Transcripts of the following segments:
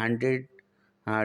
100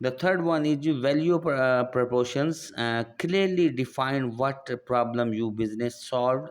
The third one is your value proportions. Clearly define what problem you business solved.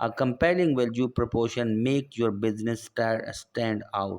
A compelling value proposition make your business stand out।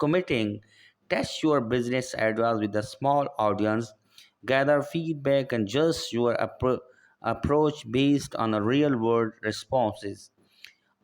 committing। Test your business ideas with a small audience, gather feedback and adjust your approach based on a real world responses।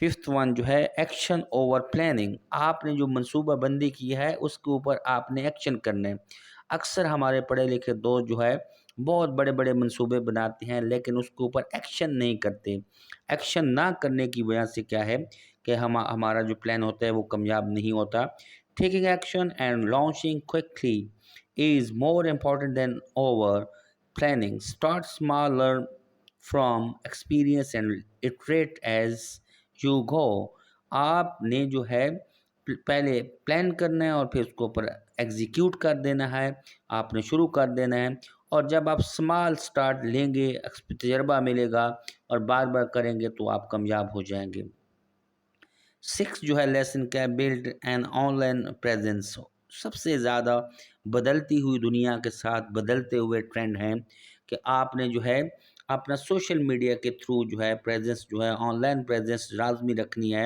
5th one جو ہے action over planning. آپ نے جو منصوبہ بندی کی ہے اس کے اوپر آپ نے ایکشن کرنا ہے. اکثر ہمارے پڑھے لکھے دوست جو ہے بہت بڑے بڑے منصوبے بناتے ہیں لیکن اس کے اوپر ایکشن نہیں کرتے. ایکشن نہ کرنے کی وجہ سے کیا ہے کہ ہمارا جو پلان ہوتا ہے وہ کامیاب نہیں ہوتا. Taking action and launching quickly is more important than over planning. Start small, learn from experience and iterate as you go. آپ نے جو ہے پہلے پلان کرنا ہے اور پھر اس کو اوپر ایگزیکیوٹ کر دینا ہے. آپ نے شروع کر دینا ہے اور جب آپ اسمال سٹارٹ لیں گے تجربہ ملے گا اور بار بار کریں گے تو آپ کامیاب ہو جائیں گے. 6 جو ہے لیسن کیا build an online presence. سب سے زیادہ بدلتی ہوئی دنیا کے ساتھ بدلتے ہوئے ٹرینڈ ہیں کہ آپ نے جو ہے اپنا سوشل میڈیا کے تھرو جو ہے پریزنس جو ہے آن لائن پریزنس لازمی رکھنی ہے.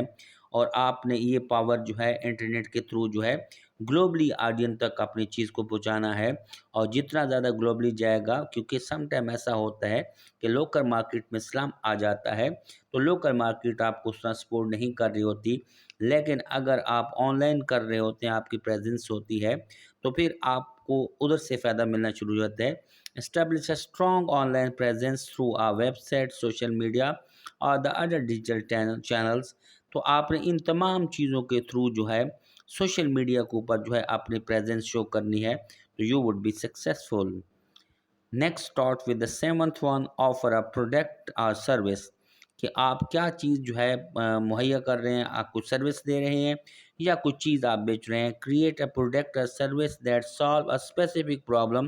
اور آپ نے یہ پاور جو ہے انٹرنیٹ کے تھرو جو ہے گلوبلی آڈین تک اپنی چیز کو پہنچانا ہے. اور جتنا زیادہ گلوبلی جائے گا کیونکہ سم ٹائم ایسا ہوتا ہے کہ لوکل مارکیٹ میں اسلام آ جاتا ہے تو لوکل مارکیٹ آپ کو اتنا سپورٹ نہیں کر رہی ہوتی. لیکن اگر آپ آن لائن کر رہے ہوتے ہیں آپ کی پریزنس ہوتی ہے تو پھر آپ کو ادھر سے فائدہ ملنا شروع ہو جاتا ہے. Establish a strong online presence through a website social media اور دا ادر ڈیجیٹل چینلز. تو آپ نے ان تمام چیزوں کے تھرو جو ہے سوشل میڈیا کے اوپر جو ہے اپنی پریزنس شو کرنی ہے تو you would be successful. Next start with the 7th one offer a product اور سروس. کہ آپ کیا چیز جو ہے مہیا کر رہے ہیں. آپ کچھ سروس دے رہے ہیں یا کچھ چیز آپ بیچ رہے ہیں. کریٹ اے پروڈکٹ اور service that solve a specific problem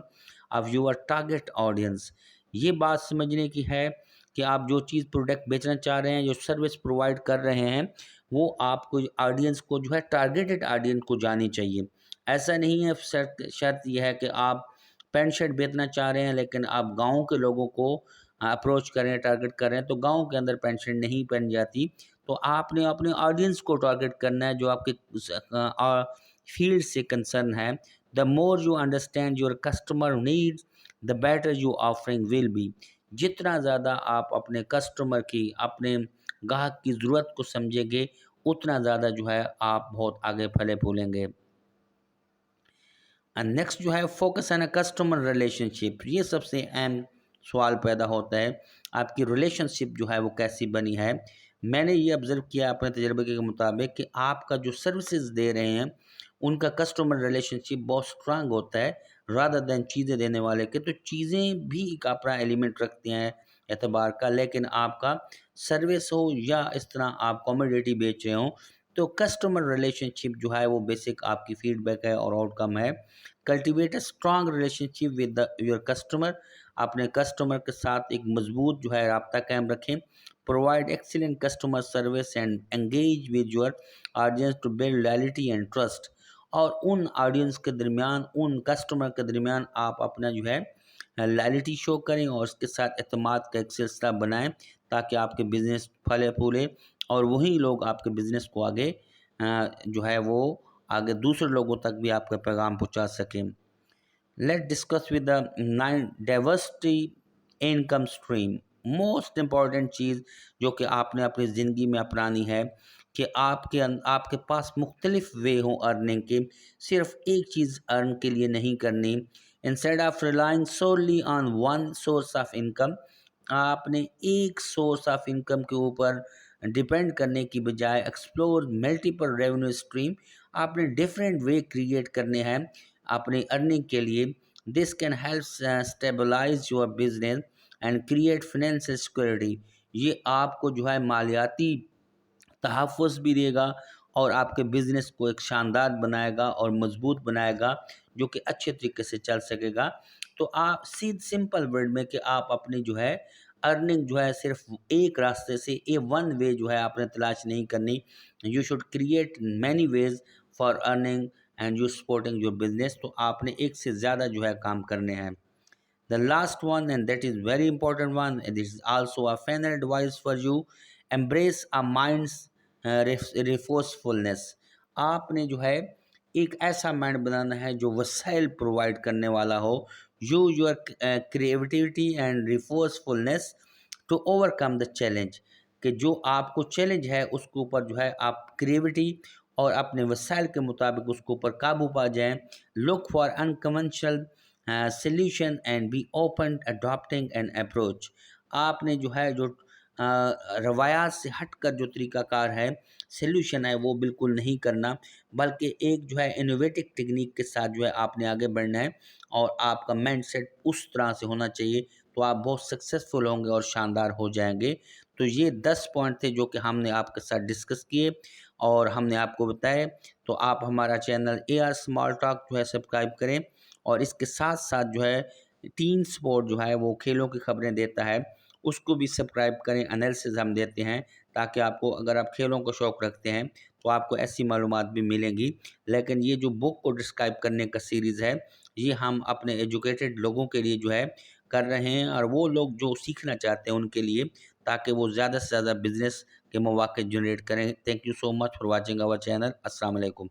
of your target audience. یہ بات سمجھنے کی ہے کہ آپ جو چیز پروڈکٹ بیچنا چاہ رہے ہیں جو سروس پرووائڈ کر رہے ہیں وہ آپ کو آڈینس کو جو ہے ٹارگیٹڈ آڈینس کو جانی چاہیے. ایسا نہیں ہے شرط یہ ہے کہ آپ پینٹ شرٹ بیچنا چاہ رہے ہیں لیکن آپ گاؤں کے لوگوں کو اپروچ کریں ٹارگیٹ کریں تو گاؤں کے اندر پینٹ شرٹ نہیں پہن جاتی. تو آپ نے اپنے آڈینس کو ٹارگیٹ کرنا ہے جو آپ کے فیلڈ سے کنسرن ہے. The more you understand your customer need the better you offering will be. جتنا زیادہ آپ اپنے کسٹمر کی اپنے گاہک کی ضرورت کو سمجھیں گے اتنا زیادہ جو ہے آپ بہت آگے پھلے پھولیں گے. نیکسٹ جو ہے focus on a customer relationship. یہ سب سے اہم سوال پیدا ہوتا ہے آپ کی ریلیشن شپ جو ہے وہ کیسی بنی ہے. میں نے یہ آبزرو کیا اپنے تجربے کے مطابق کہ آپ کا جو سروسز دے رہے ہیں ان کا کسٹمر ریلیشن شپ بہت اسٹرانگ ہوتا ہے رادر دین چیزیں دینے والے کے. تو چیزیں بھی ایک اپنا ایلیمنٹ رکھتی ہیں اعتبار کا لیکن آپ کا سروس ہو یا اس طرح آپ کوموڈیٹی بیچ رہے ہوں تو کسٹمر ریلیشن شپ جو ہے وہ بیسک آپ کی فیڈ بیک ہے اور آؤٹ کم ہے. Cultivate a strong relationship with your customer. اپنے کسٹمر کے ساتھ ایک مضبوط جو ہے رابطہ قائم رکھیں. Provide excellent customer service and engage with your audience to build loyalty and trust. اور ان آڈینس کے درمیان ان کسٹمر کے درمیان آپ اپنا جو ہے لائلٹی شو کریں اور اس کے ساتھ اعتماد کا ایک سلسلہ بنائیں تاکہ آپ کے بزنس پھلے پھولے اور وہی لوگ آپ کے بزنس کو آگے جو ہے وہ آگے دوسرے لوگوں تک بھی آپ کا پیغام پہنچا سکیں. Let discuss with the 9 diversity income stream. Most important چیز جو کہ آپ نے اپنی زندگی میں اپنانی ہے کہ آپ کے پاس مختلف وے ہوں ارننگ کے. صرف ایک چیز ارن کے لیے نہیں کرنی. Instead of relying solely on one source of income. آپ نے ایک سورس آف انکم کے اوپر ڈپینڈ کرنے کی بجائے ایکسپلور ملٹیپل ریونیو اسٹریم. آپ نے ڈفرینٹ وے کریٹ کرنے ہیں اپنی ارننگ کے لیے. This can help stabilise your business and create financial security. یہ آپ کو جو ہے مالیاتی تحفظ بھی دے گا اور آپ کے بزنس کو ایک شاندار بنائے گا اور مضبوط بنائے گا جو کہ اچھے طریقے سے چل سکے گا. تو آپ سمپل ورڈ میں کہ آپ اپنی جو ہے ارننگ جو ہے صرف ایک راستے سے ون وے جو ہے آپ نے تلاش نہیں کرنی. You should create many ways for earning and you supporting your business. تو آپ نے ایک سے زیادہ جو ہے کام کرنے ہیں. The last one, and that is very important one, this is also a final advice for you. Embrace a mind's resourcefulness. آپ نے جو ہے ایک ایسا مائنڈ بنانا ہے جو وسائل پرووائڈ کرنے والا ہو. Use your creativity and resourcefulness to overcome the challenge. کہ جو آپ کو چیلنج ہے اس کے اوپر جو ہے آپ کریٹیوٹی اور اپنے وسائل کے مطابق اس کے اوپر قابو پا جائیں. Look for unconventional solution and be open adapting an approach. آپ نے جو ہے جو روایات سے ہٹ کر جو طریقہ کار ہے سلیوشن ہے وہ بالکل نہیں کرنا، بلکہ ایک جو ہے انوویٹو ٹیکنیک کے ساتھ جو ہے آپ نے آگے بڑھنا ہے، اور آپ کا مائنڈ سیٹ اس طرح سے ہونا چاہیے، تو آپ بہت سکسیزفل ہوں گے اور شاندار ہو جائیں گے. تو یہ 10 پوائنٹ تھے جو کہ ہم نے آپ کے ساتھ ڈسکس کیے اور ہم نے آپ کو بتائے. تو آپ ہمارا channel A R small talk جو ہے سبسکرائب کریں، اور اس کے ساتھ ساتھ جو ہے ٹین سپورٹ جو ہے وہ کھیلوں کی خبریں دیتا ہے، اس کو بھی سبسکرائب کریں. انالیسز ہم دیتے ہیں تاکہ آپ کو، اگر آپ کھیلوں کو شوق رکھتے ہیں تو آپ کو ایسی معلومات بھی ملیں گی. لیکن یہ جو بک کو ڈسکرائب کرنے کا سیریز ہے یہ ہم اپنے ایجوکیٹڈ لوگوں کے لیے جو ہے کر رہے ہیں، اور وہ لوگ جو سیکھنا چاہتے ہیں ان کے لیے، تاکہ وہ زیادہ سے زیادہ بزنس کے مواقع جنریٹ کریں. Thank you so much for watching our channel. السلام علیکم.